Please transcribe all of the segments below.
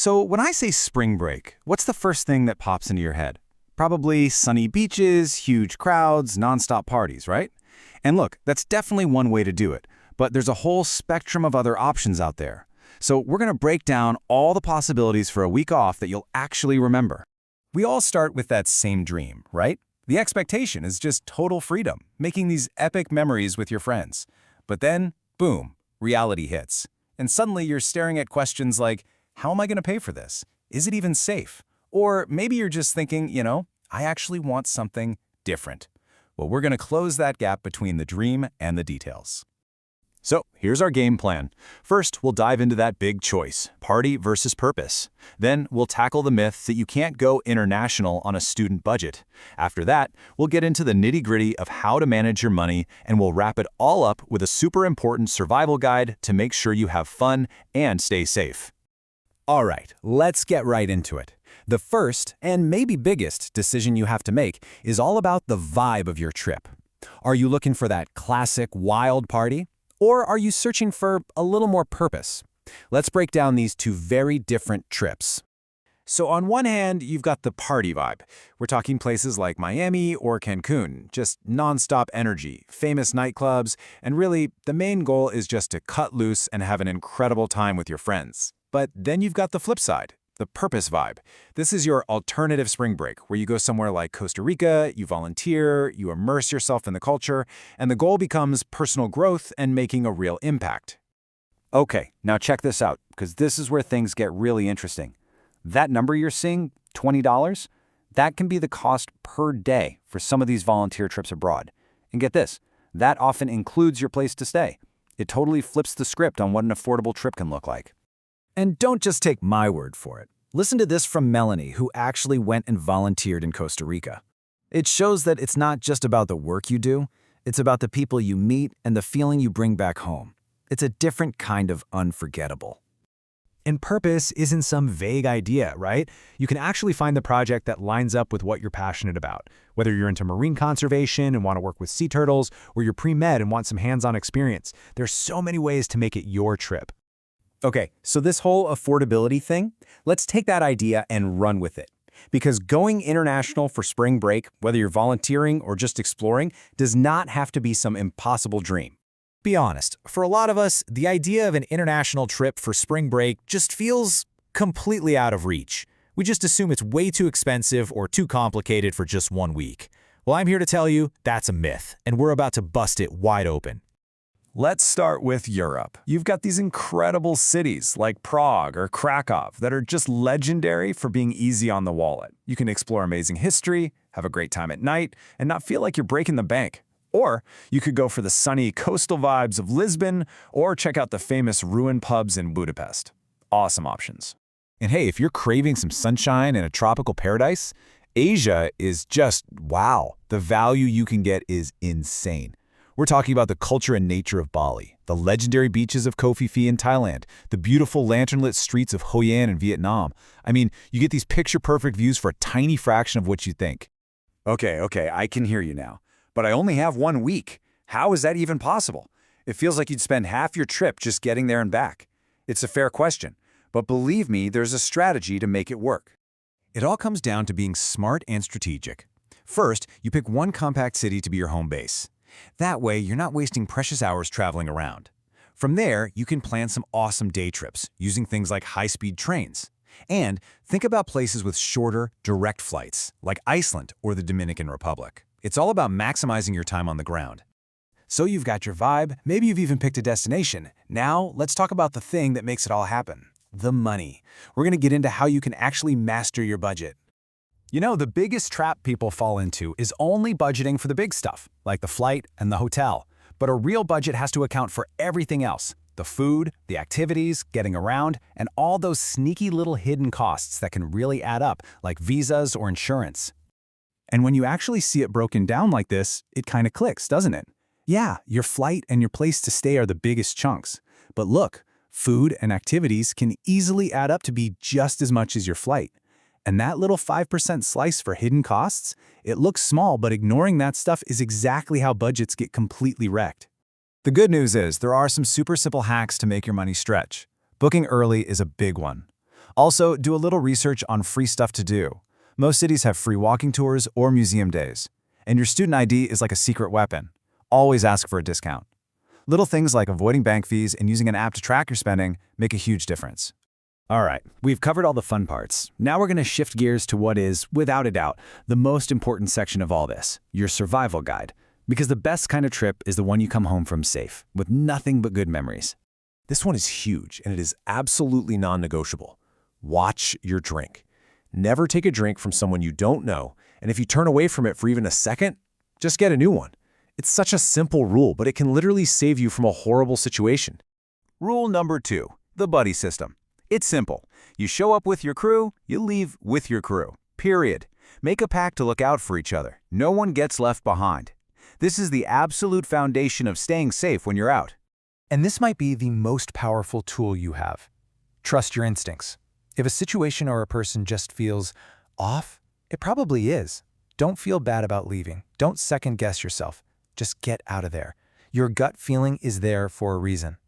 So when I say spring break, what's the first thing that pops into your head? Probably sunny beaches, huge crowds, nonstop parties, right? And look, that's definitely one way to do it, but there's a whole spectrum of other options out there. So we're going to break down all the possibilities for a week off that you'll actually remember. We all start with that same dream, right? The expectation is just total freedom, making these epic memories with your friends. But then, boom, reality hits. And suddenly you're staring at questions like, how am I going to pay for this? Is it even safe? Or maybe you're just thinking, I actually want something different. Well, we're going to close that gap between the dream and the details. So here's our game plan. First, we'll dive into that big choice, party versus purpose. Then we'll tackle the myth that you can't go international on a student budget. After that, we'll get into the nitty-gritty of how to manage your money, and we'll wrap it all up with a super important survival guide to make sure you have fun and stay safe. All right, let's get right into it. The first, and maybe biggest, decision you have to make is all about the vibe of your trip. Are you looking for that classic wild party? Or are you searching for a little more purpose? Let's break down these two very different trips. So on one hand, you've got the party vibe. We're talking places like Miami or Cancun, just nonstop energy, famous nightclubs, and really, the main goal is just to cut loose and have an incredible time with your friends. But then you've got the flip side, the purpose vibe. This is your alternative spring break, where you go somewhere like Costa Rica, you volunteer, you immerse yourself in the culture, and the goal becomes personal growth and making a real impact. Okay, now check this out, because this is where things get really interesting. That number you're seeing, $20, that can be the cost per day for some of these volunteer trips abroad. And get this, that often includes your place to stay. It totally flips the script on what an affordable trip can look like. And don't just take my word for it. Listen to this from Melanie, who actually went and volunteered in Costa Rica. It shows that it's not just about the work you do, it's about the people you meet and the feeling you bring back home. It's a different kind of unforgettable. And purpose isn't some vague idea, right? You can actually find the project that lines up with what you're passionate about. Whether you're into marine conservation and want to work with sea turtles, or you're pre-med and want some hands-on experience, there's so many ways to make it your trip. Okay, so this whole affordability thing, let's take that idea and run with it. Because going international for spring break, whether you're volunteering or just exploring, does not have to be some impossible dream. Be honest, for a lot of us, the idea of an international trip for spring break just feels completely out of reach. We just assume it's way too expensive or too complicated for just 1 week. Well, I'm here to tell you that's a myth, and we're about to bust it wide open. Let's start with Europe. You've got these incredible cities like Prague or Krakow that are just legendary for being easy on the wallet. You can explore amazing history, have a great time at night, and not feel like you're breaking the bank. Or you could go for the sunny coastal vibes of Lisbon or check out the famous ruined pubs in Budapest. Awesome options. And hey, if you're craving some sunshine and a tropical paradise, Asia is just wow. The value you can get is insane. We're talking about the culture and nature of Bali, the legendary beaches of Koh Phi Phi in Thailand, the beautiful lantern-lit streets of Hoi An in Vietnam. I mean, you get these picture-perfect views for a tiny fraction of what you think. Okay, I can hear you now. But I only have 1 week. How is that even possible? It feels like you'd spend half your trip just getting there and back. It's a fair question, but believe me, there's a strategy to make it work. It all comes down to being smart and strategic. First, you pick one compact city to be your home base. That way, you're not wasting precious hours traveling around. From there, you can plan some awesome day trips using things like high-speed trains. And think about places with shorter, direct flights, like Iceland or the Dominican Republic. It's all about maximizing your time on the ground. So you've got your vibe, maybe you've even picked a destination. Now, let's talk about the thing that makes it all happen, the money. We're going to get into how you can actually master your budget. You know, the biggest trap people fall into is only budgeting for the big stuff, like the flight and the hotel. But a real budget has to account for everything else, the food, the activities, getting around, and all those sneaky little hidden costs that can really add up, like visas or insurance. And when you actually see it broken down like this, it kind of clicks, doesn't it? Yeah, your flight and your place to stay are the biggest chunks. But look, food and activities can easily add up to be just as much as your flight. And that little 5% slice for hidden costs, it looks small, but ignoring that stuff is exactly how budgets get completely wrecked. The good news is there are some super simple hacks to make your money stretch. Booking early is a big one. Also, do a little research on free stuff to do. Most cities have free walking tours or museum days. And your student ID is like a secret weapon. Always ask for a discount. Little things like avoiding bank fees and using an app to track your spending make a huge difference. All right, we've covered all the fun parts. Now we're going to shift gears to what is, without a doubt, the most important section of all this, your survival guide. Because the best kind of trip is the one you come home from safe, with nothing but good memories. This one is huge, and it is absolutely non-negotiable. Watch your drink. Never take a drink from someone you don't know, and if you turn away from it for even a second, just get a new one. It's such a simple rule, but it can literally save you from a horrible situation. Rule number 2, the buddy system. It's simple. You show up with your crew, you leave with your crew. Period. Make a pact to look out for each other. No one gets left behind. This is the absolute foundation of staying safe when you're out. And this might be the most powerful tool you have. Trust your instincts. If a situation or a person just feels off, it probably is. Don't feel bad about leaving. Don't second-guess yourself. Just get out of there. Your gut feeling is there for a reason.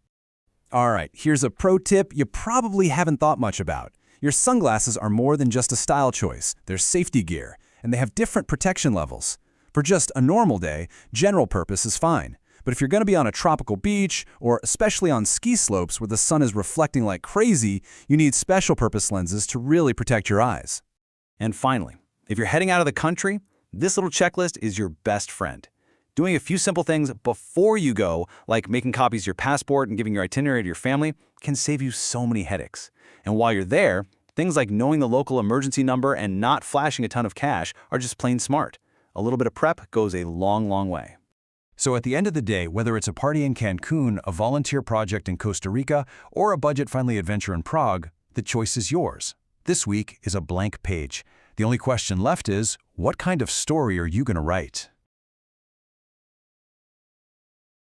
All right, here's a pro tip you probably haven't thought much about. Your sunglasses are more than just a style choice. They're safety gear, and they have different protection levels. For just a normal day, general purpose is fine. But if you're going to be on a tropical beach, or especially on ski slopes where the sun is reflecting like crazy, you need special purpose lenses to really protect your eyes. And finally, if you're heading out of the country, this little checklist is your best friend. Doing a few simple things before you go, like making copies of your passport and giving your itinerary to your family, can save you so many headaches. And while you're there, things like knowing the local emergency number and not flashing a ton of cash are just plain smart. A little bit of prep goes a long, long way. So at the end of the day, whether it's a party in Cancun, a volunteer project in Costa Rica, or a budget-friendly adventure in Prague, the choice is yours. This week is a blank page. The only question left is, what kind of story are you going to write?